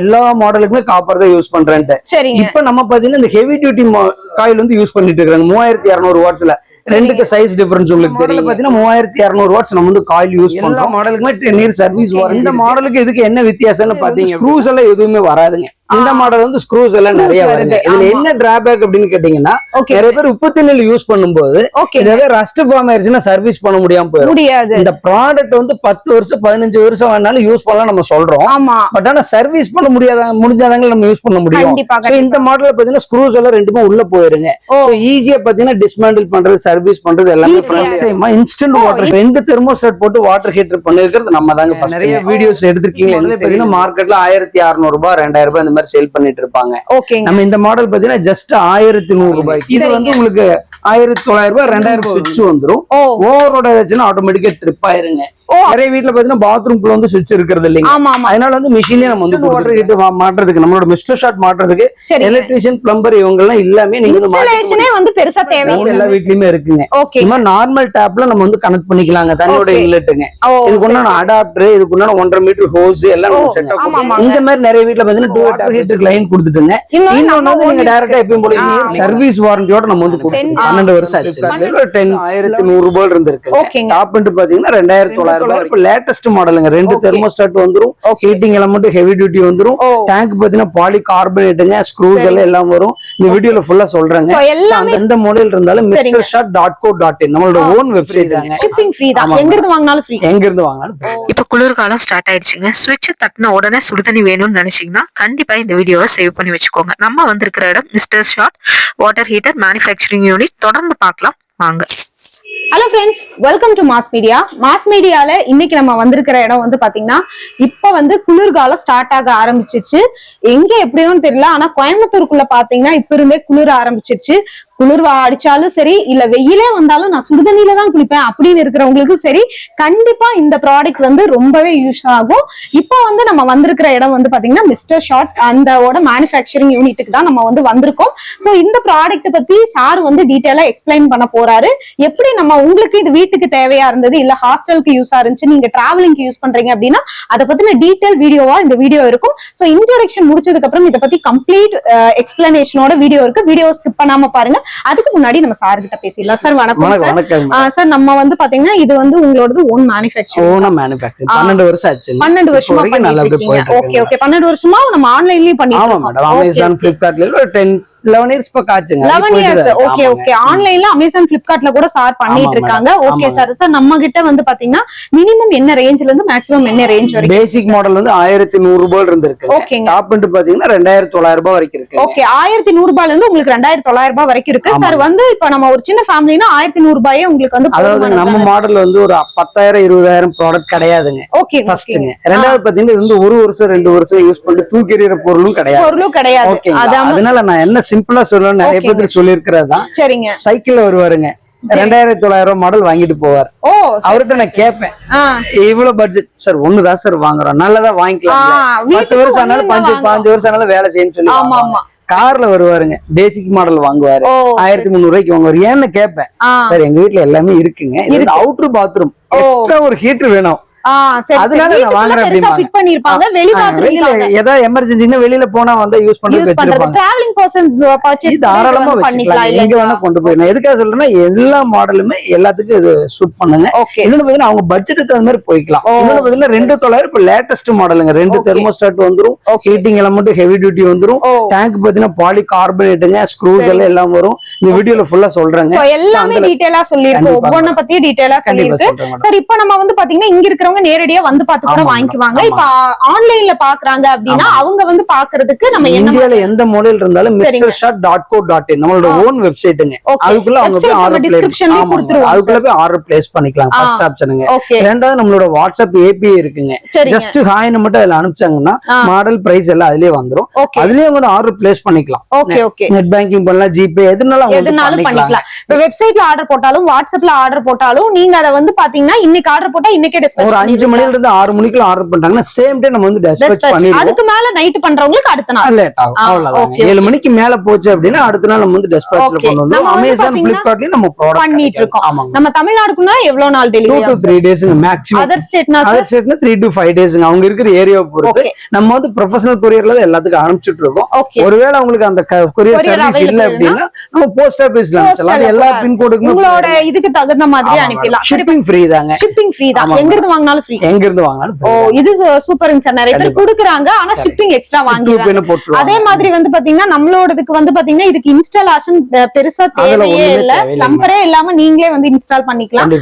எல்லா மாடலுக்குமே காப்பர் தான் யூஸ் பண்றேன்ட்டு. இப்ப நம்ம பாத்தீங்கன்னா இந்த ஹெவி டியூட்டி காயில் வந்து யூஸ் பண்ணிட்டு இருக்காங்க 3200 வாட்ஸ்ல. ரெண்டுக்கு சைஸ் டிஃபரன்ஸ் உங்களுக்கு தெரியும். பாத்தீங்கன்னா 3200 வாட்ஸ் நம்ம வந்து காயில் யூஸ் பண்றோம். எல்லா மாடலுக்குமே 10 இயர்ஸ் சர்வீஸ் வரும். இந்த மாடலுக்கு இதுக்கு என்ன வித்தியாசம்னு பாத்தீங்க, ஸ்க்ரூஸ் எல்லாம் எதுவுமே வராதுங்க. இந்த மாடல் வந்து ஸ்க்ரூஸ் எல்லாம் நிறைய வருது. இதுல என்ன டிராபேக் அப்படின்னு கேட்டீங்கன்னா, நிறைய பேர் உப்பு தண்ணியில் யூஸ் பண்ணும்போது ஏதாவது ரஸ்ட் ஃபார்ம் ஆயிருச்சுன்னா சர்வீஸ் பண்ண முடியாம போயிடும். இந்த ப்ராடக்ட் வந்து 10 வருஷம் 15 வருஷம் வேணாலும் யூஸ் பண்ணலாம் நம்ம சொல்றோம். பட் ஆனா சர்வீஸ் பண்ண முடிஞ்சாதாங்க நம்ம யூஸ் பண்ண முடியும். இந்த மாடல்ல பாத்தீங்கன்னா ஸ்க்ரூஸ் எல்லாம் ரெண்டுமே உள்ள போயிருங்க. ஈஸியா பாத்தீங்கன்னா டிஸ்மேண்டில் பண்றது, சர்வீஸ் பண்றது எல்லாமே first time instant water 2 thermostat போட்டு வாட்டர் ஹீட்டர் பண்ணிருக்கிறது நம்ம தாங்க. நிறைய வீடியோஸ் எடுத்திருக்கீங்க. மார்க்கெட்ல 1600 ரூபாய் 2000 ரூபாய் இந்த மாதிரி சேல் பண்ணிட்டு இருப்பாங்க. நம்ம இந்த மாடல் பாத்தீங்கன்னா ஜஸ்ட் 1100 ரூபாய்க்கு. இது வந்து உங்களுக்கு 1900 ரூபாய் 2000 சுவிட்ச் வந்துரும். ஓவரோட வச்சுன்னா ஆட்டோமேட்டிக்கா ட்ரிப் ஆயிருங்க. நிறைய வீட்டுல பாத்தீங்கன்னா பாத்ரூம்குள்ள வந்து சுவிட்ச் இருக்கிறது இல்லைங்க. அதனால வந்து மிஷின்லயே நம்ம வந்து வாட்டர் ஹீட்டர் மாட்டுறதுக்கு, நம்மளோட மிஸ்டர் ஷாட் மாட்டுறதுக்கு எலக்ட்ரீஷியன் பிளம்பர் இவங்க எல்லாம் எல்லாமே நீங்க வந்து பெருசா தேவையில்லை, எல்லா வீட்லயுமே இருக்குங்க. இந்த நார்மல் டேப்ல நம்ம வந்து கனெக்ட் பண்ணிக்கலாங்க. தண்ணியோட இன்லெட்டுங்க, இதுக்கு உண்டான அடாப்டர், இதுக்கு உண்டான 1.5 மீட்டர் ஹோஸ் எல்லாம் செட்டப். இந்த மாதிரி நிறைய வீட்டுல பாத்தீங்கன்னா 2 வாட்டர் ஹீட்டர் லைன் கொடுத்துட்டுங்க. இன்னொன்னு வந்து நீங்க டைரக்டா எப்பயும் போல சர்வீஸ் வாரண்டியோட நம்ம வந்து 12 வருஷம் ஆச்சு. 1100 ரூபாய் இருந்திருக்கு. டாப் அண்ட் பாத்தீங்கன்னா 2900 லேட்டஸ்ட் மாடலுங்க. 2 தெர்மோஸ்டாட் வந்துரும். ஹீட்டிங் எலமெண்ட் ஹெவி டியூட்டி வந்துரும். டேங்க் பாத்தீங்கன்னா பாலி கார்பனேட்டுங்க. ஸ்க்ரூஸ் எல்லாம் வரும். இந்த வீடியோல ஃபுல்லா சொல்றேங்க. எந்த மாடல் இருந்தாலும் mistershot.co.in நம்மளோட ஓன் வெப்சைட் தாங்க. ஷிப்பிங் ஃப்ரீ தான். எங்க இருந்து வாங்குனாலும் ஃப்ரீ. எங்க இருந்து வாங்குனாலும். இப்ப குளிர்காலம் ஸ்டார்ட் ஆயிடுச்சுங்க. ஸ்விட்ச் தட்டின உடனே சுடுதண்ணி வேணும்னு நினைச்சீங்கன்னா கண்டிப்பா இந்த வீடியோவை சேவ் பண்ணி வச்சுக்கோங்க. நம்ம வந்திருக்கிற இடம் Mister Shot water heater manufacturing unit. தொடர்ந்து பார்க்கலாம் வாங்க. Hello friends, welcome to Mass Media. Mass மீடியால இன்னைக்கு நம்ம வந்திருக்கிற இடம் வந்து பாத்தீங்கன்னா, இப்ப வந்து குளிர்காலம் ஸ்டார்ட் ஆக ஆரம்பிச்சிருச்சு. எங்க எப்படியும் தெரியல, ஆனா கோயம்புத்தூருக்குள்ள பாத்தீங்கன்னா இப்ப இருந்தே குளிர ஆரம்பிச்சிருச்சு. குளிர் அடிச்சாலும் சரி, இல்ல வெயிலே வந்தாலும் நான் சுடுதண்ணில தான் குளிப்பேன் அப்படின்னு இருக்கிறவங்களுக்கும் சரி, கண்டிப்பா இந்த ப்ராடக்ட் வந்து ரொம்பவே யூஸ் ஆகும். இப்போ வந்து நம்ம வந்திருக்கிற இடம் வந்து பாத்தீங்கன்னா மிஸ்டர் ஷாட் அந்தோட மேனுஃபேக்சரிங் யூனிட்டுக்கு தான் நம்ம வந்து வந்திருக்கோம். சோ இந்த ப்ராடக்ட் பத்தி சார் வந்து டீட்டெயிலா எக்ஸ்பிளைன் பண்ண போறாரு. எப்படி நம்ம உங்களுக்கு இது வீட்டுக்கு தேவையா இருந்தது, இல்ல ஹாஸ்டலுக்கு யூஸா இருந்துச்சு, நீங்க டிராவலிங்க்கு யூஸ் பண்றீங்க அப்படின்னா அதை பத்தின டீட்டெயில் வீடியோவா இந்த வீடியோ இருக்கும். சோ இன்ட்ரோடக்ஷன் முடிச்சதுக்கு அப்புறம் இதை பத்தி கம்ப்ளீட் எக்ஸ்பிளனேஷனோட வீடியோ இருக்கு. வீடியோ ஸ்கிப் பண்ணாம பாருங்க. அதுக்கு முன்னாடி நம்ம சார் கிட்ட பேசிடலாம். சார் வணக்கம். சார் நம்ம வந்து பாத்தீங்கன்னா இது வந்து உங்களோட ஓன் மேனுஃபேக்சரிங். 12 வருஷம் ஆச்சு. 12 வருஷமா பண்ணிட்டு இருக்கீங்க. ஓகே 12 வருஷமா நம்ம ஆன்லைன்லயே பண்ணிட்டு இருக்கோம். ஆமா மேடம். Amazon, Flipkartல 11 இயர்ஸ் பக்கம் ஆச்சுங்க. 11 இயர்ஸ். ஓகே ஆன்லைன்ல Amazon, Flipkartல கூட சார் பண்ணிட்டு இருக்காங்க. Okay sir. நம்ம கிட்ட வந்து பாத்தீங்கன்னா மினிமம் என்ன ரேஞ்ச்ல இருந்து மேக்ஸிமம் என்ன ரேஞ்ச் வரைக்கும்? பேசிக் மாடல் வந்து 1100 ரூபாயில இருந்து இருக்கு. ஓகேங்க. டாப் அண்ட் பாத்தீங்கன்னா 2900 ரூபாய் வரைக்கும் இருக்கு. ஓகே 1100 ரூபாயில இருந்து உங்களுக்கு 2900 ரூபாய் வரைக்கும் இருக்கு. சார் வந்து இப்ப நம்ம ஒரு சின்ன ஃபேமிலினா 1100 ரூபாயே உங்களுக்கு வந்து, அதாவது நம்ம மாடல் வந்து ஒரு 10,000 20,000 ப்ராடக்ட் கிடையாதுங்க. ஓகே ஃபர்ஸ்ட்ங்க. ரெண்டாவது பாத்தீங்கன்னா இது வந்து 1 வருஷம் 2 வருஷம் யூஸ் பண்ணிட்டு தூக்கி எறிகிற பொருளும் கிடையாது. அதனால நான் என்ன சிம்பிளா சொல்லணும், நிறைய பேர் சொல்லி இருக்கிறதா. சரிங்க. சைக்கிள்ல வருவாருங்க, 2900 ரூபாய் மாடல் வாங்கிட்டு போவார். அவர்கிட்ட நான் கேட்பேன், இவ்வளவு பட்ஜெட் சார், ஒண்ணுதான் சார் வாங்குறோம், நல்லதா வாங்கிக்கலாம், 10 வருஷம் ஆனாலும் 5 வருஷம் ஆனாலும் வேலை செய்யணும்னு சொல்லி. கார்ல வருவாருங்க, பேசிக் மாடல் வாங்குவாரு, 1300 ரூபாய்க்கு வாங்குவாரு. ஏன்னு கேட்பேன். சார் எங்க வீட்டுல எல்லாமே இருக்குங்க, அவுட்டர் பாத்ரூம் எக்ஸ்ட்ரா ஒரு ஹீட்டர் வேணும், அதனால நான் வாங்குறேன். ஏதாவது எமர்ஜென்சினா வெளியில போனா வந்து யூஸ் பண்றது தாராளமா வச்சுக்கலாம், எங்க வேணா கொண்டு போயிடலாம். எதுக்காக சொல்றேன்னா எல்லா மாடலுமே எல்லாத்துக்கும் இது சூட் பண்ணுங்க. இன்னொன்னு பாத்தீங்கன்னா அவங்க பட்ஜெட்டுக்கு தகுந்த மாதிரி போய்க்கலாம். இன்னொன்னு பாத்தீங்கன்னா 2900 இப்ப லேட்டஸ்ட் மாடலுங்க. 2 தெர்மோஸ்டாட் வந்துரும். ஹீட்டிங் எலமெண்ட் ஹெவி டியூட்டி வந்துரும். டேங்க் பாத்தீங்கன்னா பாலி கார்பனேட்டுங்க. ஸ்க்ரூஸ் எல்லாம் வரும். இந்த வீடியோல ஃபுல்லா சொல்றேங்க. எல்லாமே டீடைலா சொல்லிருக்கோம். ஒவ்வொன்ன பத்தி டீடைலா சொல்லிருக்கு. சார் இப்போ நம்ம வந்து பாத்தீங்கன்னா இங்க இருக்கிற நேரடியா வந்து பார்த்து கூட வாங்கிக்குவாங்க. இப்ப ஆன்லைன்ல பாக்குறாங்க அப்படின்னா அவங்க வந்து பாக்குறதுக்கு நம்ம இந்தியால எந்த மாடல் இருந்தாலும் mistershot.co.in நம்மளோட ஓன் வெப்சைட்டுங்க. அதுக்குள்ள அவங்க போய் ஆர்டர் பிளேஸ் பண்ணிக்கலாம். ஃபர்ஸ்ட் ஆப்ஷனுங்க. ரெண்டாவது நம்மளோட வாட்ஸ்அப் ஏபிஐ இருக்குங்க. ஜஸ்ட் ஹாய்னு மட்டும் அதுல அனுப்பிச்சாங்கன்னா மாடல் பிரைஸ் எல்லாம் அதுலயே வந்துரும். அதுலயே வந்து ஆர்டர் பிளேஸ் பண்ணிக்கலாம். நெட் பேங்கிங் பண்ணலாம், ஜிபே எதுனாலும் பண்ணிக்கலாம். இப்ப வெப்சைட்ல ஆர்டர் போட்டாலும் வாட்ஸ்அப்ல ஆர்டர் போட்டாலும் நீங்க அதை வந்து பாத்தீங்கன்னா இன்னைக்கு ஆர்டர் போட்டா இன்னைக்கே டிஸ்பேச் 5 மணில இருந்து 6 மணிக்குள்ள ஆர்டர் பண்றாங்கன்னா சேம் டே நம்ம வந்து டெஸ்பேட்ச் பண்ணிடுவோம். அதுக்கு மேல நைட் பண்றவங்களுக்கு அடுத்த நாள் லேட் ஆகும். அவ்வளவுதான். 7 மணிக்கு மேல போச்சு அப்படின்னா அடுத்த நாள் நம்ம வந்து டெஸ்பேட்ச்ல பண்ணுவோம். அமேசான் ஃபிளிப்கார்ட்லயும் நம்ம ப்ராடக்ட் பண்ணிட்டு இருக்கோம். நம்ம தமிழ்நாடுக்குன்னா எவ்வளவு நாள் delivery? 2 to 3 days maximum. Other ஸ்டேட்னா 3 to 5 days அவங்க இருக்கிற ஏரியாவை பொறுத்து நம்ம வந்து ப்ரொஃபஷனல் கொரியர்ல தான் எல்லாத்துக்கும் அனுப்பிச்சிட்டு இருக்கோம். ஒருவேளை உங்களுக்கு அந்த கொரியர் சர்வீஸ் இல்ல அப்படின்னா நம்ம போஸ்ட் ஆபீஸ்ல அனுப்பலாம். எல்லா பின் கோடுக்குமே உங்களோட இதுக்கு தகுந்த மாதிரி அனுப்பலாம். ஷிப்பிங் ஃப்ரீ தாங்க. ஷிப்பிங் ஃப்ரீ தான். எங்க இருந்து வாங்குனாலும் ஃப்ரீ. எங்க இருந்து வாங்குனாலும். ஓ இது சூப்பர்ங்க சார். நிறைய பேர் கொடுக்குறாங்க ஆனா ஷிப்பிங் எக்ஸ்ட்ரா வாங்குறாங்க. அதே மாதிரி வந்து பாத்தீங்கன்னா நம்மளோடதுக்கு வந்து பாத்தீங்கன்னா இதுக்கு இன்ஸ்டாலேஷன் பெருசா தேவையே இல்ல. நம்பரே இல்லாம நீங்களே வந்து இன்ஸ்டால் பண்ணிக்கலாம்.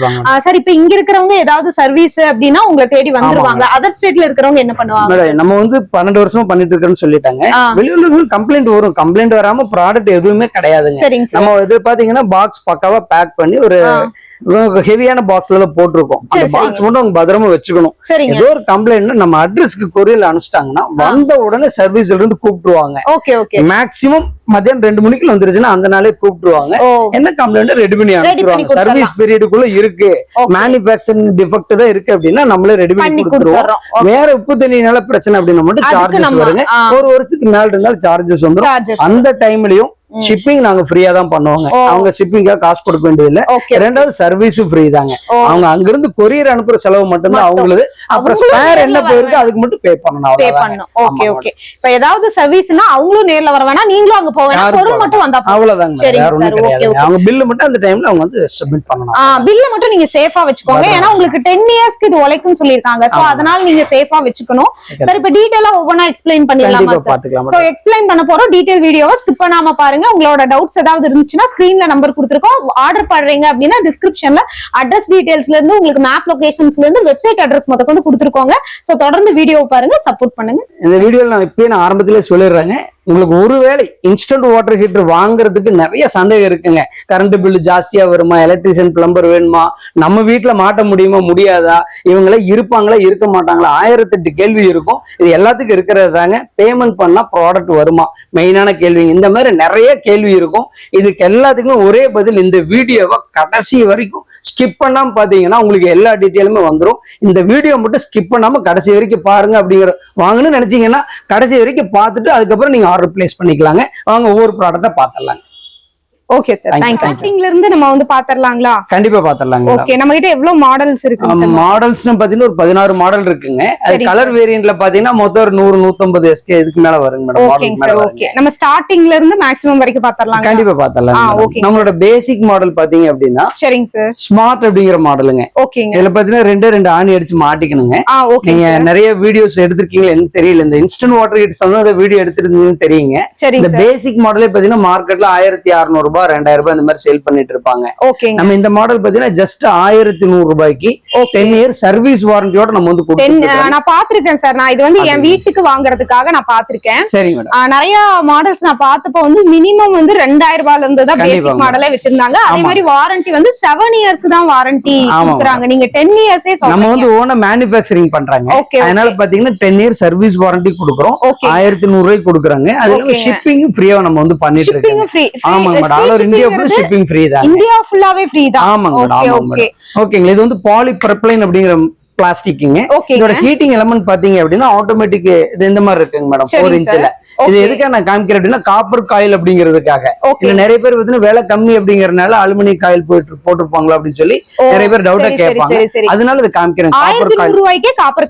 சார் இப்ப இங்க இருக்கிறவங்க ஏதாவது சர்வீஸ் அப்படின்னா உங்களை தேடி வந்துருவாங்க. அதர் ஸ்டேட்ல இருக்கிறவங்க என்ன பண்ணுவாங்க? நம்ம வந்து 12 வருஷமா பண்ணிட்டு இருக்கோம்னு சொல்லிட்டாங்க. வெளியூர்ல கம்ப்ளைண்ட் வரும். கம்ப்ளைண்ட் வராம ப்ராடக்ட் எதுவுமே கிடையாதுங்க. நம்ம இது பாத்தீங்கன்னா பாக்ஸ் பக்காவா பேக் பண்ணி ஒரு ஹெவியான பாக்ஸ்ல தான் போட்டிருக்கோம். அந்த பாக்ஸ் மட்டும் அவங்க பத்திரமா வச்சுக்கணும். ஏதோ ஒரு கம்ப்ளைண்ட் நம்ம அட்ரஸ்க்கு கொரியர்ல அனுப்பிச்சிட்டாங்கன்னா வந்த உடனே சர்வீஸ்ல இருந்து கூப்பிட்டுருவாங்க. மேக்ஸிமம் மதியம் 2 மணிக்குள்ள வந்துருச்சுன்னா அந்த நாளே கூப்பிட்டுருவாங்க. என்ன கம்ப்ளைண்ட் ரெடி பண்ணி அனுப்பிடுவாங்க. சர்வீஸ் பீரியடுக்குள்ள இருக்கு, மேனுபேக்சரிங் டிஃபெக்ட் தான் இருக்கு அப்படின்னா நம்மளே ரெடி பண்ணி கொடுத்துருவோம். வேற உப்பு தண்ணினால பிரச்சனை அப்படின்னா மட்டும் சார்ஜஸ் வருங்க. ஒரு வருஷத்துக்கு மேல இருந்தாலும் சார்ஜஸ் வந்துடும். அந்த டைம்லயும் ஷிப்பிங் நாங்க ஃப்ரீயா தான் பண்ணுவாங்க. அவங்க ஷிப்பிங்கா காசு கொடுக்க வேண்டியது இல்ல. ரெண்டாவது சர்வீஸ் ஃப்ரீ தாங்க. அவங்க அங்க இருந்து கொரியர் அனுப்புற செலவு மட்டும் தான் அவங்களுக்கு. அப்புறம் ஸ்பேர் என்ன போயிருக்கு அதுக்கு மட்டும் பே பண்ணணும். Okay okay. இப்ப ஏதாவது சர்வீஸ்னா அவங்களும் நேர்ல வர வேணாம், நீங்களும் அங்க போக வேணாம், பொருள் மட்டும் வந்தா அவ்வளவுதாங்க. அவங்க பில் மட்டும் அந்த டைம்ல அவங்க வந்து சப்மிட் பண்ணணும். பில்ல மட்டும் நீங்க சேஃபா வச்சுக்கோங்க. ஏன்னா உங்களுக்கு 10 இயர்ஸ்க்கு இது உழைக்கும் சொல்லிருக்காங்க. சோ அதனால நீங்க சேஃபா வச்சுக்கணும். சரி இப்ப டீடைலா ஒவ்வொன்னா எக்ஸ்பிளைன் பண்ணிடலாமா சார்? சோ எக்ஸ்பிளைன் பண்ண போறோம். டீடைல் வீடியோவை ஸ்கிப் பண்ணாம பாருங்க. உங்களோட டவுட்ஸ் ஏதாவது இருந்துச்சுன்னா ஸ்கிரீன்ல நம்பர் கொடுத்திருக்கோம். ஆர்டர் பண்றீங்க அப்படின்னா டிஸ்கிரிப்ஷன்ல அட்ரஸ் டீடைல்ஸ்ல இருந்து உங்களுக்கு மேப் லொகேஷன்ஸ்ல இருந்து வெப்சைட் அட்ரஸ் மொத்த கொண்டு கொடுத்திருக்கோங்க. சோ தொடர்ந்து வீடியோ பாருங்க, சப்போர்ட் பண்ணுங்க. இந்த வீடியோல நான் ஆரம்பத்திலே சொல்லிடுறேங்க. உங்களுக்கு ஒருவேளை இன்ஸ்டன்ட் வாட்டர் ஹீட்டர் வாங்குறதுக்கு நிறைய சந்தேகம் இருக்குங்க. கரண்ட் பில்லு ஜாஸ்தியா வருமா, எலக்ட்ரிஷியன் பிளம்பர் வேணுமா, நம்ம வீட்டுல மாட்ட முடியுமா முடியாதா, இவங்கள இருப்பாங்களா இருக்க மாட்டாங்களா, 1008 கேள்வி இருக்கும். இது எல்லாத்துக்கும் இருக்கிறது தாங்க. பேமெண்ட் பண்ணா ப்ராடக்ட் வருமா, மெயினான கேள்வி. இந்த மாதிரி நிறைய கேள்வி இருக்கும். இதுக்கு எல்லாத்துக்குமே ஒரே பதில். இந்த வீடியோவை கடைசி வரைக்கும் ஸ்கிப் பண்ணாம பாத்தீங்கன்னா உங்களுக்கு எல்லா டீட்டெயிலுமே வந்துடும். இந்த வீடியோ மட்டும் ஸ்கிப் பண்ணாம கடைசி வரைக்கும் பாருங்க. அப்படிங்கிற வாங்கணும்னு நினைச்சீங்கன்னா கடைசி வரைக்கும் பார்த்துட்டு அதுக்கப்புறம் நீங்க ஆர்டர் பிளேஸ் பண்ணிக்கலாங்க. வாங்க ஒவ்வொரு ப்ராடக்ட்டை பார்த்துடலாங்க. Okay sir, thank you. ஸ்டார்டிங்ல இருந்து நம்ம வந்து பாத்தறலாங்களா? கண்டிப்பா பாத்தறலாங்க. ஓகே, நம்ம கிட்ட எவ்வளவு மாடல்ஸ் இருக்கு சார்? மாடல்ஸ்னு பாத்தீங்கன்னா ஒரு 16 மாடல் இருக்குங்க. அது கலர் வேரியன்ட்ல பாத்தீங்கன்னா மொத்தம் ஒரு 100 150 எஸ்கே இதுக்கு மேல வருங்க மேடம். ஓகேங்க சார். ஓகே, நம்ம ஸ்டார்டிங்ல இருந்து மேக்ஸிமம் வரைக்கும் பாத்தறலாங்க. கண்டிப்பா பாத்தறலாம். நம்மளோட பேசிக் மாடல் பாத்தீங்க அப்படின்னா சரிங்க சார், ஸ்மார்ட் அப்படிங்கிற மாடலுங்க. ஓகேங்க. இதுல பாத்தீங்கன்னா ரெண்டு ஆணி அடிச்சு மாட்டிக்கணுங்க. நீங்க நிறைய வீடியோஸ் எடுத்திருக்கீங்களா என்ன தெரியல. இந்த இன்ஸ்டன்ட் வாட்டர் ஹீட்டர் சம்பந்தமா வீடியோ எடுத்திருந்தீங்கன்னு தெரியுங்க. இந்த பேசிக் மாடலே பாத்தீங்கன்னா மார்க்கெட்ல 1600 ரூபாய் 2000 ரூபாய் இந்த மாதிரி சேல் பண்ணிட்டு இருப்பாங்க. நம்ம இந்த மாடல் பாத்தீங்கன்னா ஜஸ்ட் 1100 ரூபாய்க்கு 10 இயர் சர்வீஸ் வாரண்டியோட நம்ம வந்து கொடுத்துருக்கோம். நான் பாத்திருக்கேன் சார். நான் இது வந்து என் வீட்டுக்கு வாங்குறதுக்காக நான் பாத்திருக்கேன். சரிங்க மேடம். நிறைய மாடல்ஸ் நான் பார்த்தப்ப வந்து மினிமம் வந்து 2000 ரூபாயில இருந்து தான் பேசிக் மாடலே வச்சிருந்தாங்க. அதே மாதிரி வாரண்டி வந்து 7 இயர்ஸ் தான் வாரண்டி கொடுக்குறாங்க. நீங்க 10 இயர்ஸே நம்ம வந்து ஓனா மேனுஃபேக்சரிங் பண்றாங்க. அதனால பாத்தீங்கன்னா 10 இயர் சர்வீஸ் வாரண்டி கொடுக்குறோம். 1100 ரூபாய்க்கு கொடுக்குறாங்க. அதுல ஷிப்பிங் ஃப்ரீயா நம்ம வந்து பண்ணிட்டு இருக்கோம். ஆமாங்க மேடம். ஆல் ஓவர் இந்தியா ஃபுல்லா ஷிப்பிங் ஃப்ரீ தான். இந்தியா ஃபுல்லாவே ஃப்ரீ தான். ஆமாங்க மேடம். ஓகே ஓகேங்க. இது வந்து பாலிப்ரொபைலீன் அப்படிங்கிற பிளாஸ்டிக்ங்க. இதோட ஹீட்டிங் எலிமெண்ட் பாத்தீங்க அப்படின்னா ஆட்டோமேட்டிக் இது இந்த மாதிரி இருக்குங்க மேடம். 4 இன்ச்ல. இது எதுக்காக நான் காமிக்கிறேன் அப்படின்னா காப்பர் காயில் அப்படிங்கிறதுக்காக. இல்ல நிறைய பேர் வந்து விலை கம்மி அப்படிங்கறதுனால அலுமினியம் காயில் போட்டுருப்பாங்களா அப்படின்னு சொல்லி நிறைய பேர் டவுட்டா கேட்பாங்க. அதனால இது காமிக்கிறேன்.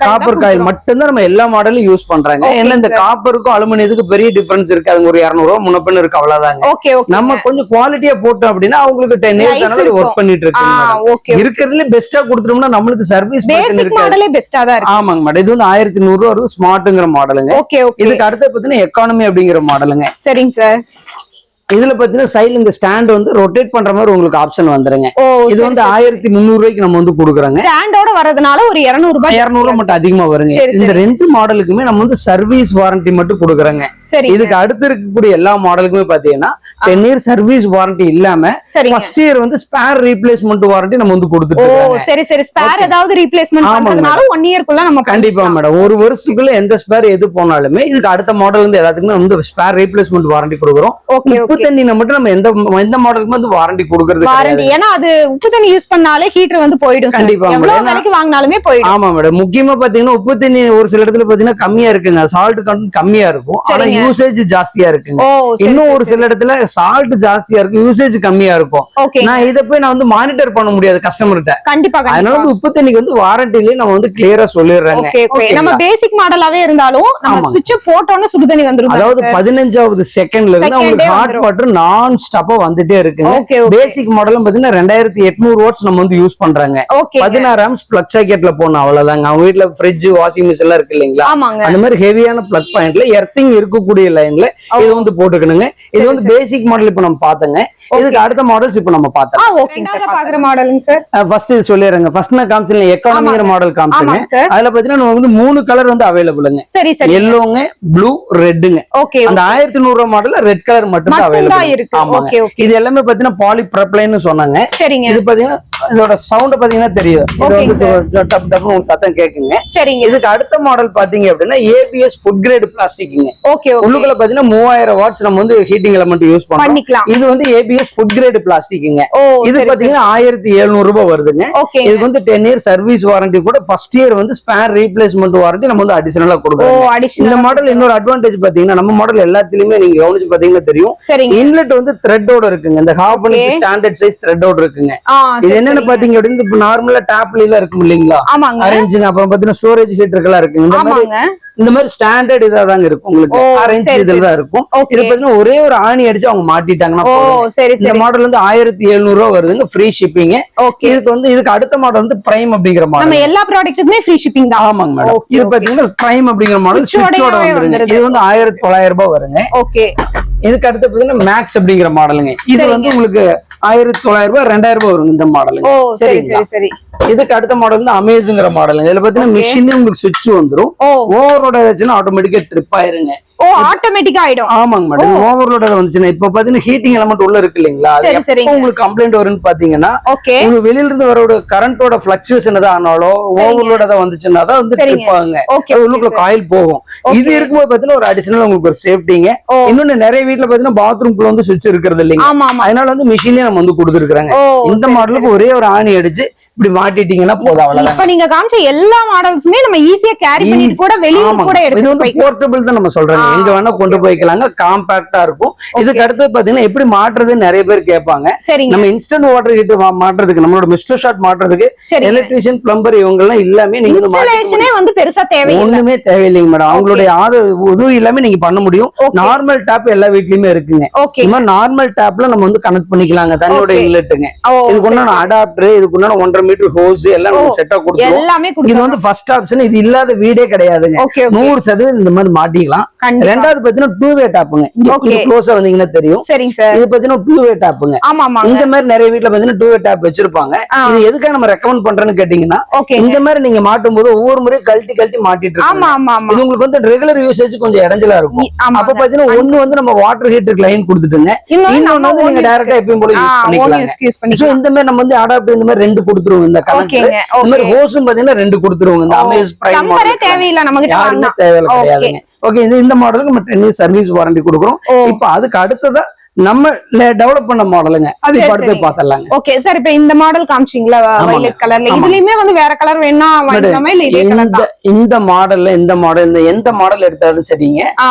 காப்பர் காயில் மட்டும்தான் நம்ம எல்லா மாடலும் யூஸ் பண்றாங்க. ஏன்னா இந்த காப்பருக்கும் அலுமினியத்துக்கு பெரிய டிஃபரன்ஸ் இருக்கு. அது ஒரு 200 ரூபாய் முன்னப்பின்னு இருக்கு, அவ்வளவுதாங்க. நம்ம கொஞ்சம் குவாலிட்டியா போட்டோம் அப்படின்னா அவங்களுக்கு 10 இயர்ஸ் ஆனாலும் ஒர்க் பண்ணிட்டு இருக்கு. இருக்கிறதுல பெஸ்டா கொடுத்துட்டோம்னா நம்மளுக்கு சர்வீஸ் இருக்கு. ஆமாங்க மேடம். இது வந்து 1100 ரூபாய் வரும். ஸ்மார்ட்ங்கிற மாடலுங்க. இதுக்கு அடுத்து பாத்தீங்கன்னா எக்கானமி அப்படிங்கிற மாடலுங்க. சரிங்க சார். இதுல பாத்தீங்கன்னா சைடுல இந்த ஸ்டாண்ட் வந்து ரொட்டேட் பண்ற மாதிரி உங்களுக்கு ஆப்ஷன் வந்துருங்க. இது வந்து 1300 ரூபாய்க்கு நம்ம வந்து கொடுக்குறாங்க. ஸ்டாண்டோட வரதுனால ஒரு 200 ரூபாய் மட்டும் அதிகமா வருங்க. இந்த ரெண்டு மாடலுக்குமே நம்ம வந்து சர்வீஸ் வாரண்டி மட்டும் கொடுக்குறாங்க. சரிங்க. இதுக்கு அடுத்து இருக்கக்கூடிய எல்லா மாடலுக்குமே பாத்தீங்கன்னா 10 இயர் சர்வீஸ் வாரண்டி இல்லாம சரிங்க. ஃபர்ஸ்ட் இயர் வந்து ஸ்பேர் ரீப்ளேஸ்மெண்ட் வாரண்டி நம்ம வந்து கொடுத்துட்டு ஓ இருக்கோம். சரி சரி, ஸ்பேர் ஏதாவது ரீப்ளேஸ்மென்ட் ஆமாங்க பண்றதுனால 1 இயர்க்குள்ள நம்ம கண்டிப்பா மேடம், ஒரு வருஷத்துக்குள்ள எந்த ஸ்பேர் எது போனாலுமே இதுக்கு அடுத்த மாடல் வந்து எல்லாத்துக்குமே வந்து ஸ்பேர் ரீப்ளேஸ்மெண்ட் வாரண்டி கொடுக்குறோம். ஓகே உப்பு தண்ணியில மட்டும் நம்ம எந்த மாடலுக்கு வந்து வாரண்டி கொடுக்கறது வாரண்டி, ஏன்னா அது உப்பு தண்ணி யூஸ் பண்ணாலே ஹீட்டர் வந்து போயிடும். கண்டிப்பா எவ்வளவு மேடம். விலைக்கு வாங்கினாலுமே போயிடும். ஆமா மேடம், முக்கியமா பாத்தீங்கன்னா உப்பு தண்ணி ஒரு சில இடத்துல பாத்தீங்கன்னா கம்மியா இருக்குங்க, சால்ட் கண்டென்ட் கம்மியா இருக்கும், ஆனா சரிங்க. யூசேஜ் ஜாஸ்தியா இருக்குங்க. ஓ சரி, இன்னும் சரி, ஒரு சில இடத்துல சால்ட் ஜாஸ்தியா இருக்கும், யூசேஜ் கம்மியா இருக்கும். ஓகே நான் இதை போய் நான் வந்து மானிட்டர் பண்ண முடியாது கஸ்டமர்கிட்ட. கண்டிப்பா அதனால கண்டிப்பா. வந்து உப்பு தண்ணிக்கு வந்து வாரண்டிலேயே நம்ம வந்து கிளியரா சொல்லிடுறாங்க. ஓகே ஓகே, நம்ம பேசிக் மாடலாவே இருந்தாலும் நம்ம ஆமாங்க. ஸ்விட்ச் போட்டோம்னா சுடுதண்ணி வந்துரும். அதாவது 15வது செகண்ட்ல இருந்து உங்களுக்கு ஹாட் வந்துரும். வாட்டர் நான் ஸ்டாப்பா வந்துட்டே இருக்குங்க. ஓகே ஓகே பேசிக் மாடலும் பாத்தீங்கன்னா 2800 வாட்ஸ் நம்ம வந்து யூஸ் பண்றாங்க. ஓகே 16 ஆம்ஸ் பிளக் சாக்கெட்ல போடணும், அவ்வளவுதாங்க. அவங்க வீட்ல ஃப்ரிட்ஜ் வாஷிங் மிஷின் எல்லாம் இருக்கு இல்லைங்களா, ஆமாங்க. அந்த மாதிரி ஹெவியான பிளக் பாயிண்ட்ல எர்த்திங் இருக்கக்கூடிய லைன்ல இது வந்து போட்டுக்கணுங்க. இது வந்து பேசிக் மாடல் இப்ப நம்ம பார்த்தோங்க. இதுக்கு அடுத்த மாடல்ஸ் இப்ப நம்ம பார்த்தோம். ஓகேங்க சார், பாக்குற மாடலுங்க சார். ஃபர்ஸ்ட் இது சொல்லிடுறேங்க. ஃபர்ஸ்ட் நான் காமிச்சேன் எக்கானமிங்கிற மாடல் காமிச்சேங்க. ஆமாங்க சார். அதுல பாத்தீங்கன்னா நம்ம வந்து 3 கலர் வந்து அவைலபிளுங்க. சரி சரி, எல்லோங்க, ப்ளூ, ரெட்டுங்க. ஓகே அந்த 1100 மாடல்ல ரெட் கலர் மட்டும் தான் மட்டும் தான் அவைலபிள் இருக்கு. ஆமாங்க. ஓகே ஓகே இது எல்லாமே பாத்தீங்கன்னா பாலிப்ரப்ளைன்னு சொன்னாங்க. சரிங்க இது பாத்தீங்கன்னா இதோட சவுண்ட் பாத்தீங்கன்னா தெரியும், இது ஓகேங்க வந்து டப் டப்னு ஒரு சத்தம் கேக்குங்க. சரிங்க. இதுக்கு அடுத்த மாடல் பாத்தீங்க அப்படின்னா ABS ஃபுட் கிரேட் பிளாஸ்டிக்ங்க. ஓகே ஓகே உள்ளுக்குள்ள பாத்தீங்கன்னா 3000 வாட்ஸ் நம்ம வந்து ஹீட்டிங் எலமெண்ட் யூஸ் பண்றோம். பண்ணிக்கலாம். இது வந்து ABS ஃபுட் கிரேட் பிளாஸ்டிக்ங்க. ஓ இது சரி பாத்தீங்கன்னா 1700 ரூபாய் வருதுங்க. ஓகே இதுக்கு வந்து 10 இயர் சர்வீஸ் வாரண்டி கூட ஃபர்ஸ்ட் இயர் வந்து ஸ்பேர் ரீப்ளேஸ்மெண்ட் வாரண்டி நம்ம வந்து அடிஷனலா ஓ கொடுக்குறோம். இந்த அடிஷனல் மாடல் இன்னொரு அட்வான்டேஜ் பாத்தீங்கன்னா நம்ம மாடல் எல்லாத்துலயுமே நீங்க கவனிச்சு பாத்தீங்கன்னா தெரியும், சரிங்க. இன்லெட் வந்து த்ரெட்டோட இருக்குங்க. இந்த half Okay. Inch standard size த்ரெட்டோட இருக்குங்க. இது சரி, என்னன்னு சரிங்க. பாத்தீங்க அப்படின்னா இப்ப நார்மலா டேப்ல எல்லாம் இருக்கும் இல்லீங்களா, ஆமாங்க அரேஞ்சுங்க. அப்புறம் பாத்தீங்கன்னா ஸ்டோரேஜ் ஹீட்டர்கள்லாம் இருக்குங்க. ஆமாங்க. இந்த மாதிரி ஸ்டாண்டர்ட் இதா தாங்க இருக்கும் உங்களுக்கு, ஓ, அரேஞ்ச் சரி, இதுல சரி. தான் இருக்கும். Okay. இது பாத்தீங்கன்னா ஒரே ஒரு ஆணி அடிச்சு அவங்க மாட்டிட்டாங்கன்னா ஓ போதும். சரி இந்த சரி, மாடல் வந்து 1700 ரூபாய் வருதுங்க, ஃப்ரீ ஷிப்பிங். ஓகே. இதுக்கு அடுத்த மாடல் வந்து பிரைம் அப்படிங்கிற நம்ம மாடல். எல்லா ப்ராடக்ட்டுக்குமே ஃப்ரீ ஷிப்பிங் தான். ஆமாங்க மேடம். Okay, இது okay. பாத்தீங்கன்னா பிரைம் அப்படிங்கிற மாடல் Switch-ஓடவே சுவிட்சோட வந்துருங்க. வந்துருது. இது வந்து 1900 ரூபாய் வருங்க. ஓகே இதுக்கு அடுத்து பாத்தீங்கன்னா மேக்ஸ் அப்படிங்கிற மாடலுங்க. இது சரிங்க. வந்து உங்களுக்கு 1900 ரூபாய் 2000 ரூபாய் வரும் இந்த மாடலுங்க. ஓ சரி சரிங்களா? சரி சரி, இதுக்கு அடுத்த மாடல் வந்து அமேசிங்கிற மாடலுங்க. இதுல பாத்தீங்கன்னா Okay. மிஷின் உங்களுக்கு சுவிட்ச் வந்துரும். ஓ ஓவரோட வச்சுன்னா ஆட்டோமேட்டிக்கா ட்ரிப் ஆயிருங்க. ஓ ஆட்டோமேட்டிக்கா ஆயிடும். ஆமாங்க மேடம், ஓவர்லோட வந்துச்சுன்னா இப்ப பாத்தீங்கன்னா ஹீட்டிங் எலமெண்ட் உள்ள இருக்கு இல்லீங்களா, அது சரி, எப்போ சரிங்க. உங்களுக்கு கம்ப்ளைண்ட் வரும்னு பாத்தீங்கன்னா ஓகே உங்களுக்கு வெளியில இருந்து வரோட கரண்டோட பிளக்சுவேஷன் ஏதாவது ஆனாலும் ஓவர்லோட் ஏதாவது வந்துச்சுன்னா தான் வந்து சரிங்க. ட்ரிப் ஆகுங்க. ஓகே உள்ளுக்குள்ள காயில் போகும். Okay. இது இருக்கும்போது பாத்தீங்கன்னா ஒரு அடிஷனல் உங்களுக்கு ஒரு சேஃப்டிங்க. ஓ. இன்னொன்னு நிறைய வீட்ல பாத்தீங்கன்னா பாத்ரூம்குள்ள வந்து சுவிட்ச் இருக்கிறது இல்லைங்க, ஆமா ஆமா. அதனால வந்து மிஷினே நம்ம வந்து கொடுத்துருக்காங்க. ஓ இந்த சரி, மாடலுக்கு சரி. ஒரே ஒரு ஆணி அடிச்சு இப்படி மாட்டிட்டீங்கன்னா போதும், அவ்வளவுதான். இப்ப நீங்க காமிச்ச எல்லா மாடல்ஸுமே நம்ம ஈஸியா கேரி பண்ணிட்டு கூட வெளியூர் ஆமாங்க. கூட இது எடுத்து வந்து போய்க்கலாம். போர்ட்டபிள் தான் நம்ம சொல்றோம், எங்க வேணா கொண்டு போய்க்கலாங்க, காம்பாக்டா இருக்கும். இதுக்கு அடுத்து பாத்தீங்கன்னா எப்படி மாற்றுறதுன்னு நிறைய பேர் கேட்பாங்க. சரிங்க நம்ம இன்ஸ்டன்ட் வாட்டர் ஹீட்டர் மாட்டுறதுக்கு, நம்மளோட மிஸ்டர் ஷாட் மாட்டுறதுக்கு சரிங்க. எலக்ட்ரீஷியன், பிளம்பர் இவங்க எல்லாம் எல்லாமே நீங்க வந்து மாட்டிக்க இன்ஸ்டாலேஷனே முடியும். வந்து பெருசா தேவையில்லை. ஒண்ணுமே தேவையில்லைங்க மேடம், அவங்களுடைய உதவி எல்லாமே நீங்க பண்ண முடியும். Okay. நார்மல் டேப் எல்லா வீட்லயுமே இருக்குங்க. ஓகே இந்த மாதிரி நார்மல் டேப்ல நம்ம வந்து கனெக்ட் பண்ணிக்கலாங்க தண்ணியோட Okay. இன்லெட்டுங்க. ஓ இதுக்கு உண்டான அடாப்டர், இதுக்கு உண்டான 1.5 மீட்டர் ஹோஸ் எல்லாம் நம்ம ஓ. செட்டா கொடுத்துருவோம். எல்லாமே இது கொடுத்து வந்து ஃபர்ஸ்ட் ஆப்ஷன். இது இல்லாத வீடே கிடையாதுங்க. ஓகே 100% இந்த மாதிரி மாட்டிக்கலாம். கண்டிப்பா. ரெண்டாவது பாத்தீங்கன்னா டூ வே டாப்புங்க. இங்க Okay. க்ளோஸா வந்தீங்கன்னா தெரியும். சரிங்க சார். இது பாத்தீங்கன்னா டூ வே டாப்புங்க. ஆமா ஆமா. இந்த மாதிரி நிறைய வீட்ல பாத்தீங்கன்னா டூ வே டாப் வச்சிருப்பாங்க. ஆ. இது எதுக்காக நம்ம ரெக்கமெண்ட் பண்றேன்னு கேட்டீங்கன்னா, ஓகே இந்த மாதிரி நீங்க மாட்டும் போது ஒவ்வொரு முறையும் கழட்டி மாட்டிட்டு ஆமா இருக்காங்க. ஆமா ஆமா. இது உங்களுக்கு வந்து ரெகுலர் யூசேஜ் கொஞ்சம் இடைஞ்சலா இருக்கும். ஆமா. அப்ப பாத்தீங்கன்னா ஒண்ணு வந்து நம்ம வாட்டர் ஹீட்டருக்கு லைன் கொடுத்துட்டுங்க, இன்னொன்னு வந்து நீங்க டைரக்டா எப்பயும் போல யூஸ் பண்ணிக்கலாம். யூஸ் சோ பண்ணிக்கலாம். இந்த மாதிரி நம்ம வந்து அடாப்டர் இந்த மாதிரி 2 கொடுத்துருவோம். இந்த கனெக்டர் ஓகேங்க. இந்த மாதிரி ஓகே. ஹோஸும் பாத்தீங்கன்னா 2 கொடுத்துருவோம். இந்த அமேஸ் பிரைம் நம்பரே தேவையில்லை நம்ம கிட்ட யாருமே வாங்கினா. தேவையில்லை ஓகே. கிடையாதுங்க. ஓகே, இந்த மாடலுக்கு நம்ம 10 இயர்ஸ் சர்வீஸ் வாரண்டி கொடுக்குறோம். ஓ. இப்ப அதுக்கு அடுத்ததா நம்ம டெவலப் பண்ண மாடலுங்க, அது சரி, இப்ப அடுத்து சரி. பாத்திரலாங்க. ஓகே சார், இப்ப இந்த மாடல் காமிச்சீங்களா ஆமாங்க. வயலட் கலர்ல, ஆமாங்க. இதுலயுமே வந்து வேற கலர் வேணா வாங்கிக்கலாமா இல்ல இதே கலர் தான்? இந்த மாடல்ல இந்த மாடல் எந்த மாடல் எடுத்தாலும் சரிங்க,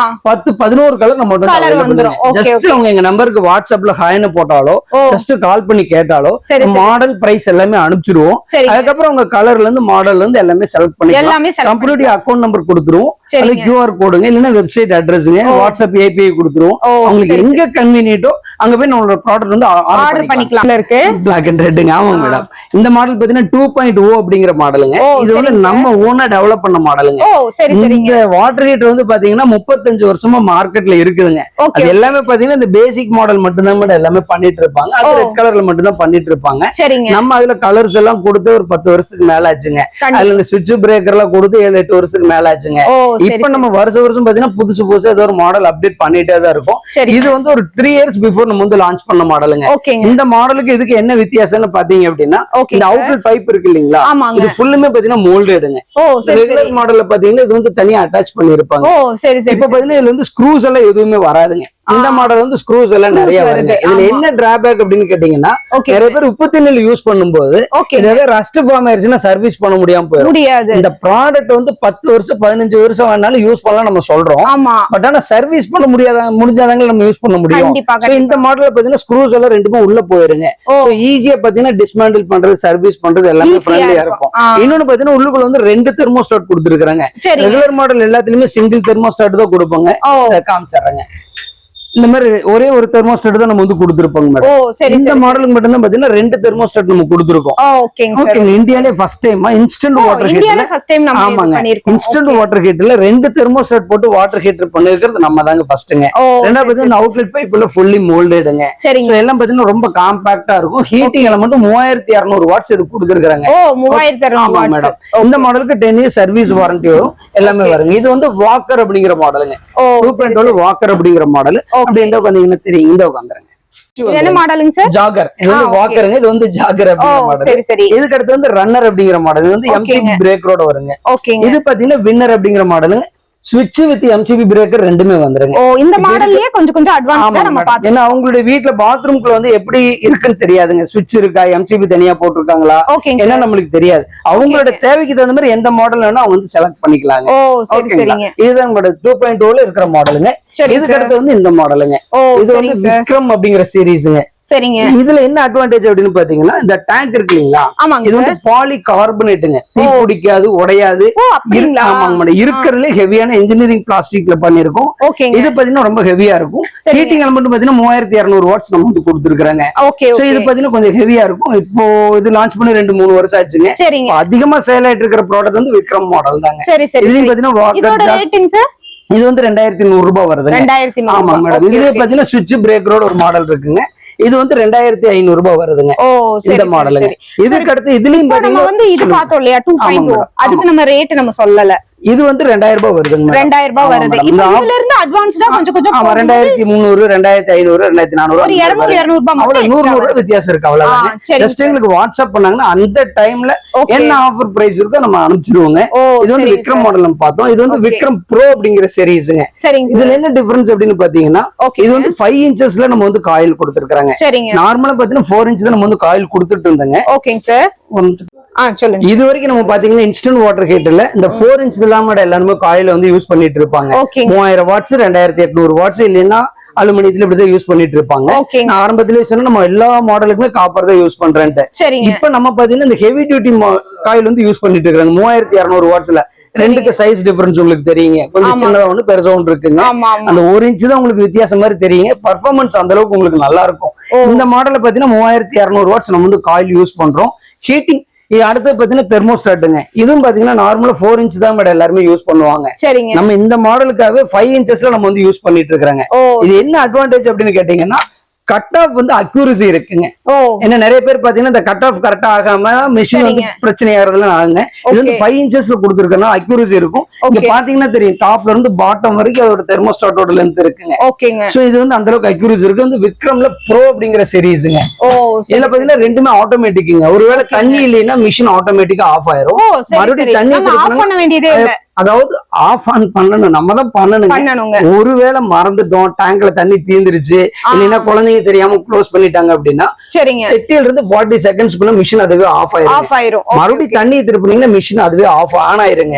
10-11 கலர் நம்ம கலர் வந்துரும். Okay just okay. அவங்க எங்க நம்பருக்கு வாட்ஸ்அப்ல ஹாய்னு போட்டாலோ ஓ ஜஸ்ட் கால் பண்ணி கேட்டாலோ சரி சரி மாடல் பிரைஸ் எல்லாமே அனுப்பிச்சிருவோம். சரி. அதுக்கப்புறம் உங்க கலர்ல இருந்து மாடல்ல இருந்து எல்லாமே செலக்ட் பண்ணிக்கலாம். எல்லாமே select கம்ப்ளீட் அக்கௌண்ட் நம்பர் கொடுத்துருவோம், அது சரிங்க. QR கோடுங்க, இல்லைன்னா வெப்சைட் அட்ரஸ்ங்க, ஓ. வாட்ஸ்அப் API கொடுத்துருவோம். ஓ அவங்களுக்கு சரி, எங்க கன்வீனியன்ட் பண்ணிட்டோ அங்க போய் நம்மளோட ப்ராடக்ட் வந்து ஆர்டர் பண்ணிக்கலாம் இருக்கு. பிளாக் அண்ட் ரெட்டுங்க. ஆமாங்க மேடம். இந்த மாடல் பாத்தீங்கன்னா 2.0 அப்படிங்கிற மாடலுங்க. இது வந்து நம்ம ஓனா டெவலப் பண்ண மாடலுங்க. இந்த வாட்டர் ஹீட்டர் வந்து பாத்தீங்கன்னா 35 வருஷமா மார்க்கெட்ல இருக்குதுங்க. அது எல்லாமே பாத்தீங்கன்னா இந்த பேசிக் மாடல் மட்டும் தான் மேடம் எல்லாமே பண்ணிட்டு இருப்பாங்க. அது ரெட் கலர்ல மட்டும் தான் பண்ணிட்டு இருப்பாங்க. நம்ம அதுல கலர்ஸ் எல்லாம் கொடுத்து ஒரு 10 வருஷத்துக்கு மேல ஆச்சுங்க. அதுல இந்த சுவிட்ச் பிரேக்கர் எல்லாம் கொடுத்து 7-8 வருஷத்துக்கு மேல ஆச்சுங்க. இப்ப நம்ம வருஷம் பாத்தீங்கன்னா புதுசு புதுசா ஏதோ ஒரு மாடல் அப்டேட் பண்ணிட்டே தான் இருக்கும். இது வந்து ஒரு 3 இயர்ஸ் பிஃபோர் நம்ம வந்து லான்ச் பண்ண மாடலுங்க. இந்த மாடலுக்கு இதுக்கு என்ன வித்தியாசம்னு பாத்தீங்க அப்படின்னா இந்த அவுட்லெட் பைப் இருக்கு இல்லீங்களா, இது ஃபுல்லுமே பாத்தீங்கன்னா மோல்டடுங்க. ரெகுலர் மாடல்ல பாத்தீங்கன்னா இது வந்து தனியா அட்டாச் பண்ணிருப்பாங்க. இப்ப பாத்தீங்கன்னா இதுல வந்து ஸ்க்ரூஸ் எல்லாம் எதுவுமே வராதுங்க. இந்த மாடல் வந்து ஸ்க்ரூஸ் எல்லாம் நிறைய வருது. இதுல என்ன டிராபேக் அப்படின்னு கேட்டீங்கன்னா நிறைய பேர் உப்பு தண்ணியில் யூஸ் பண்ணும்போது ஏதாவது ரஸ்ட் ஃபார்ம் ஆயிருச்சுன்னா சர்வீஸ் பண்ண முடியாம போயிடும். இந்த ப்ராடக்ட் வந்து 10 வருஷம் 15 வருஷம் வேணாலும் யூஸ் பண்ணலாம் நம்ம சொல்றோம். பட் ஆனா சர்வீஸ் பண்ண முடிஞ்சாதாங்க நம்ம யூஸ் பண்ண முடியும். இந்த மாடல்ல பாத்தீங்கன்னா ஸ்க்ரூஸ் எல்லாம் ரெண்டுமே உள்ள போயிருங்க. ஈஸியா பாத்தீங்கன்னா டிஸ்மேண்டில் பண்றது சர்வீஸ் பண்றது எல்லாமே ஃப்ரெண்ட்லியா இருக்கும். இன்னொன்னு பாத்தீங்கன்னா உள்ளுக்குள்ள வந்து 2 தெர்மோஸ்டாட் கொடுத்துருக்காங்க. ரெகுலர் மாடல் எல்லாத்துலயுமே சிங்கிள் தெர்மோஸ்டாட் தான் கொடுப்பாங்க. காமிச்சாங்க இந்த மாதிரி ஒரே ஒரு தெர்மோஸ்டாட் தான் நம்ம வந்து கொடுத்திருப்போம் மேடம். இந்த மாடலுக்கு மட்டும் தான் பாத்தீங்கன்னா 2 தெர்மோஸ்டாட் நம்ம கொடுத்திருக்கோம். இந்தியாலே first time instant water heater. ஆமாங்க, இன்ஸ்டன்ட் வாட்டர் ஹீட்டர்ல 2 தெர்மோஸ்டாட் போட்டு வாட்டர் ஹீட்டர் பண்ணிருக்கிறது நம்ம தாங்க ஃபர்ஸ்ட்ங்க. ரெண்டாவது பாத்தீங்கன்னா அவுட்லெட் பைப்ல ஃபுல்லி மோல்டடுங்க. சோ எல்லாம் பாத்தீங்கன்னா ரொம்ப காம்பாக்டா இருக்கும். ஹீட்டிங் எலமெண்ட் 3200 வாட்ஸ் இது கொடுத்திருக்காங்க. ஆமா மேடம். இந்த மாடலுக்கு 10 இயர்ஸ் சர்வீஸ் வாரண்டி வரும். எல்லாமே வருங்க. இது வந்து வாக்கர் அப்படிங்கிற மாடலுங்க. 2.0 வாக்கர் அப்படிங்கிற மாடல். அப்படி இந்த உட்காந்தீங்கன்னா தெரியும். இந்த உட்காந்துருங்க. என்ன மாடலுங்க சார்? ஜாகர். இது வந்து வாக்கருங்க. இது வந்து ஜாகர் அப்படிங்கிற மாடல். இதுக்கு அடுத்து வந்து ரன்னர் அப்படிங்கிற மாடல். இது வந்து எம்சிபி பிரேக்கரோட வருங்க. இது பாத்தீங்கன்னா வின்னர் அப்படிங்கிற மாடலுங்க. ஸ்விட்ச் வித் எம்சிபி பிரேக்கர் ரெண்டுமே வந்துருங்க. இந்த மாடல்லயே கொஞ்சம் அட்வான்ஸ்டா நம்ம பார்த்தோம். ஏன்னா அவங்களுடைய வீட்ல பாத்ரூம்க்குள்ள வந்து எப்படி இருக்குன்னு தெரியாதுங்க. ஸ்விட்ச் இருக்கா, எம்சிபி தனியா போட்டுருக்காங்களா என்ன நம்மளுக்கு தெரியாது. அவங்களோட தேவைக்கு தகுந்த மாதிரி எந்த மாடல் வேணா அவங்க வந்து செலக்ட் பண்ணிக்கலாங்க. இதுதான் உங்களோட 2.0ல இருக்கிற மாடலுங்க. இதுக்கு அடுத்து வந்து இந்த மாடலுங்க. இது வந்து விக்ரம் அப்படிங்கிற சீரீஸ்ங்க. சரிங்க. இதுல என்ன அட்வான்டேஜ் அப்படின்னு பாத்தீங்கன்னா இந்த டேங்க் இருக்கு இல்லீங்களா, இது வந்து பாலி கார்பனேட்டுங்க. தீ பிடிக்காது, உடையாது. ஆமாங்க, இருக்கிறதுல ஹெவியான இன்ஜினியரிங் பிளாஸ்டிக்ல பண்ணிருக்கோம். இது பாத்தீங்கன்னா ரொம்ப ஹெவியா இருக்கும். ஹீட்டிங் எலமெண்ட் பாத்தீங்கன்னா 3200 வாட்ஸ் நம்ம வந்து கொடுத்துருக்காங்க. இது பாத்தீங்கன்னா கொஞ்சம் ஹெவியா இருக்கும். இப்போ இது லான்ச் பண்ணி 2-3 வருஷம் ஆச்சுங்க. அதிகமா சேல் ஆயிட்டு இருக்கிற ப்ராடக்ட் வந்து விக்ரம் மாடல் தாங்க. இதுலயும் பாத்தீங்கன்னா இது வந்து 2100 ரூபாய் வருது. ஆமா மேடம். இதுல பாத்தீங்கன்னா சுவிட்ச் பிரேக்கரோட ஒரு மாடல் இருக்குங்க. இது வந்து 2500 ரூபாய் வருதுங்க. இந்த மாடலுங்க. இதுக்கு அடுத்து இதுலயும் நம்ம வந்து இது பார்த்தோம் இல்லையா 2.0, அதுக்கு நம்ம ரேட் நம்ம சொல்லல. இது வந்து 2000 ரூபாய் வருதுங்க. 2000 ரூபாய் வருது. இதுல இருந்து அட்வான்ஸ்டா கொஞ்சம் 2300, 2500, 2400, ஒரு 200 ரூபாய் அவ்வளவு 100 ரூபாய் வித்தியாசம் இருக்கு. அவ்வளவுதான். ஜஸ்ட் எங்களுக்கு வாட்ஸ்அப் பண்ணாங்கன்னா அந்த டைம்ல என்ன ஆஃபர் பிரைஸ் இருக்கோ நம்ம அனுப்பிச்சிருவோங்க. இது வந்து விக்ரம் மாடல் நம்ம பார்த்தோம். இது வந்து விக்ரம் ப்ரோ அப்படிங்கிற சீரிஸ்ங்க. இதுல என்ன டிஃபரன்ஸ் அப்படின்னு பாத்தீங்கன்னா இது வந்து 5 இன்ச்சஸ்ல நம்ம வந்து காயில் கொடுத்திருக்காங்க. நார்மலா பாத்தீங்கன்னா 4 இன்ச் தான் நம்ம வந்து காயில் கொடுத்துட்டு இருந்தோங்க. ஓகேங்க சார். இது வரைக்கும் நம்ம பாத்தீங்கன்னா இன்ஸ்டன்ட் வாட்டர் ஹீட்டர்ல இந்த 4 இன்ச் இல்லாம எல்லாருமே காயில வந்து யூஸ் பண்ணிட்டு இருப்பாங்க. 3000 வாட்ஸ், 2800 வாட்ஸ் இல்லைன்னா அலுமினியத்துல இப்படிதான் யூஸ் பண்ணிட்டு இருப்பாங்க. நான் ஆரம்பத்திலேயே சொன்னா நம்ம எல்லா மாடலுக்குமே காப்பர் தான் யூஸ் பண்றேன்ட்டு. இப்ப நம்ம பாத்தீங்கன்னா இந்த ஹெவி டியூட்டி காயில் வந்து யூஸ் பண்ணிட்டு இருக்காங்க. 3200 வாட்ஸ்ல ரெண்டுக்கு சைஸ் டிஃபரன்ஸ் உங்களுக்கு தெரியுங்க. கொஞ்சம் சின்னதா ஒண்ணு பெருசா ஒன்று இருக்குங்க. அந்த 1 இன்ச் தான் உங்களுக்கு வித்தியாசம் மாதிரி தெரியுங்க. பர்ஃபார்மன்ஸ் அந்த அளவுக்கு உங்களுக்கு நல்லா இருக்கும். இந்த மாடல பாத்தீங்கன்னா 3200 வாட்ஸ் நம்ம வந்து காயில் யூஸ் பண்றோம். ஹீட்டிங் இது அடுத்து பாத்தீங்கன்னா தெர்மோஸ்டாட்டுங்க. இதுவும் பாத்தீங்கன்னா நார்மலா 4 இன்ச் தான் மேடம் எல்லாருமே யூஸ் பண்ணுவாங்க. நம்ம இந்த மாடலுக்காகவே 5 இன்ச்சஸ்ல நம்ம வந்து யூஸ் பண்ணிட்டு இருக்காங்க. இது என்ன அட்வான்டேஜ் அப்படின்னு கேட்டீங்கன்னா கட் ஆஃப் வந்து அக்யூரசி இருக்குங்க. என்ன நிறைய பேர் பாத்தீங்கன்னா இந்த கட் ஆஃப் கரெக்டா ஆகாம மிஷின் வந்து பிரச்சனை ஆகிறதுலாம் ஆகுங்க. இது வந்து 5 இன்ச்சஸ்ல கொடுத்துருக்கனால அக்யூரசி இருக்கும். இங்க பாத்தீங்கன்னா தெரியும் டாப்ல இருந்து பாட்டம் வரைக்கும் அதோட தெர்மோஸ்டாட்டோட லென்த் இருக்குங்க. சோ இது வந்து அந்த அளவுக்கு அக்யூரசி இருக்கு. வந்து விக்ரம்ல ப்ரோ அப்படிங்கிற சீரிஸ்ங்க. இதுல பாத்தீங்கன்னா ரெண்டுமே ஆட்டோமேட்டிக்குங்க. ஒருவேளை தண்ணி இல்லைன்னா மிஷின் ஆட்டோமேட்டிக்கா ஆஃப் ஆயிரும். மறுபடியும் தண்ணி பண்ண வேண்டியதே இல்ல. அதாவது ஆஃப் ஆன் பண்ணணும், நம்ம தான் பண்ணணுங்க. ஒருவேளை மறந்துட்டோம், டேங்க்ல தண்ணி தீந்துருச்சு, இல்லைன்னா குழந்தைங்க தெரியாம க்ளோஸ் பண்ணிட்டாங்க அப்படின்னா 30 இருந்து 40 செகண்ட்ஸ்க்குள்ள மிஷின் அதுவே ஆஃப் ஆயிரும். மறுபடியும் தண்ணி திருப்பினீங்கன்னா மிஷின் அதுவே ஆஃப் ஆன் ஆயிருங்க.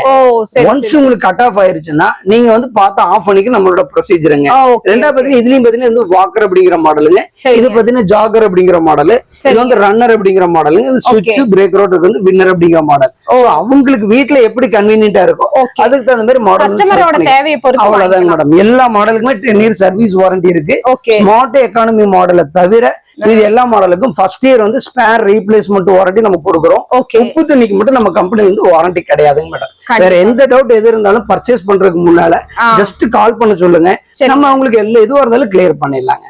ஒன்ஸ் உங்களுக்கு கட் ஆஃப் ஆயிருச்சுன்னா நீங்க வந்து பார்த்து ஆஃப் பண்ணிக்க நம்மளோட ப்ரொசீஜருங்க. ரெண்டாவது பாத்தீங்கன்னா இதுலயும் பாத்தீங்கன்னா வாக்கர் அப்படிங்கிற மாடலுங்க. இது பாத்தீங்கன்னா ஜாகர் அப்படிங்கிற மாடல். இது வந்து ரன்னர் அப்படிங்கிற மாடலுங்க. இது சுவிட்ச் பிரேக்கரோட வந்து வின்னர் அப்படிங்கிற மாடல். அவங்களுக்கு வீட்டுல எப்படி கன்வீனியன்டா இருக்கும் Okay. அதுக்கு தகுந்த மாதிரி மாடல் கஸ்டமரோட தேவையை பொறுத்து அவ்வளவுதான் மேடம். எல்லா மாடலுக்குமே 10 இயர் சர்வீஸ் வாரண்டி இருக்கு. ஓகே ஸ்மார்ட் எக்கானமி மாடலை தவிர இது எல்லா மாடலுக்கும் ஃபர்ஸ்ட் இயர் வந்து ஸ்பேர் ரீப்ளேஸ்மெண்ட் வாரண்டி நம்ம கொடுக்குறோம். ஓகே உப்பு தண்ணிக்கு மட்டும் நம்ம கம்பெனி வந்து வாரண்டி கிடையாதுங்க மேடம். வேற எந்த டவுட் எது இருந்தாலும் பர்ச்சேஸ் பண்றதுக்கு முன்னால ஜஸ்ட் கால் பண்ண சொல்லுங்க, நம்ம அவங்களுக்கு எல்லா எதுவா இருந்தாலும் கிளியர் பண்ணிடலாங்க.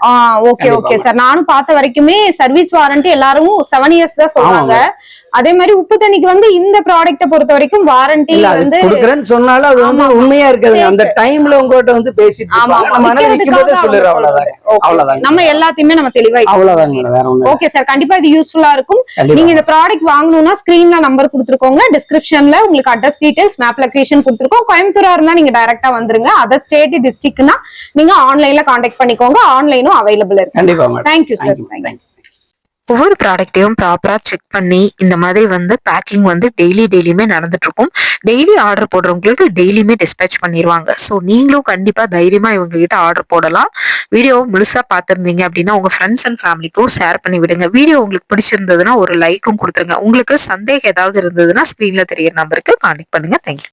Okay okay sir. நானும் பார்த்த வரைக்குமே சர்வீஸ் வாரண்டி எல்லாரும் 7 இயர்ஸ் தான் சொல்றாங்க. அதே மாதிரி உப்பு தண்ணிக்கு வந்து இந்த ப்ராடக்ட்ட பொறுத்த வரைக்கும் வாரண்டி வந்து கொடுக்குறேன்னு சொன்னாலும் அது வந்து உண்மையா இருக்காது. அந்த டைம்ல உங்ககிட்ட வந்து பேசிட்டு இருப்பாங்க, நம்ம அதனால விக்கும்போதே சொல்லிடுறோம். அவ்வளவுதான். நம்ம எல்லாத்தையுமே நம்ம தெளிவா அவ்வளவுதான் வேற ஒண்ணும். ஓகே சார், கண்டிப்பா இது யூஸ்ஃபுல்லா இருக்கும். நீங்க இந்த ப்ராடக்ட் வாங்கணும்னா ஸ்கிரீன்ல நம்பர் கொடுத்துருக்கோங்க, டிஸ்கிரிப்ஷன்ல உங்களுக்கு அட்ரஸ் டீடைல்ஸ் மேப் லொகேஷன் கொடுத்துருக்கோம். கோயம்புத்தூரா இருந்தா நீங்க டைரக்டா வந்துருங்க. அதர் ஸ்டேட் டிஸ்ட்ரிக்ட்னா நீங்க ஆன்லைன்ல கான்டாக்ட் பண்ணிக்கோங்க. ஆன்லைனும் அவைலபிள் இருக்கு. கண்டிப்பா மேடம். Thank you sir. தேங்க்யூ. ஒவ்வொரு ப்ராடக்ட்டையும் ப்ராப்பரா செக் பண்ணி இந்த மாதிரி வந்து பேக்கிங் வந்து டெய்லியுமே நடந்துட்டு இருக்கும். டெய்லி ஆர்டர் போடுறவங்களுக்கு டெய்லியுமே டிஸ்பேச் பண்ணிடுவாங்க. ஸோ நீங்களும் கண்டிப்பா தைரியமா இவங்க கிட்ட ஆர்டர் போடலாம். வீடியோ முழுசா பார்த்திருந்தீங்க அப்படின்னா உங்க ஃப்ரெண்ட்ஸ் அண்ட் ஃபேமிலிக்கும் ஷேர் பண்ணி விடுங்க. வீடியோ உங்களுக்கு பிடிச்சிருந்ததுன்னா ஒரு லைக்கும் கொடுத்துருங்க. உங்களுக்கு சந்தேகம் ஏதாவது இருந்ததுன்னா ஸ்கிரீன்ல தெரியற நம்பருக்கு கான்டாக்ட் பண்ணுங்க. தேங்க்யூ.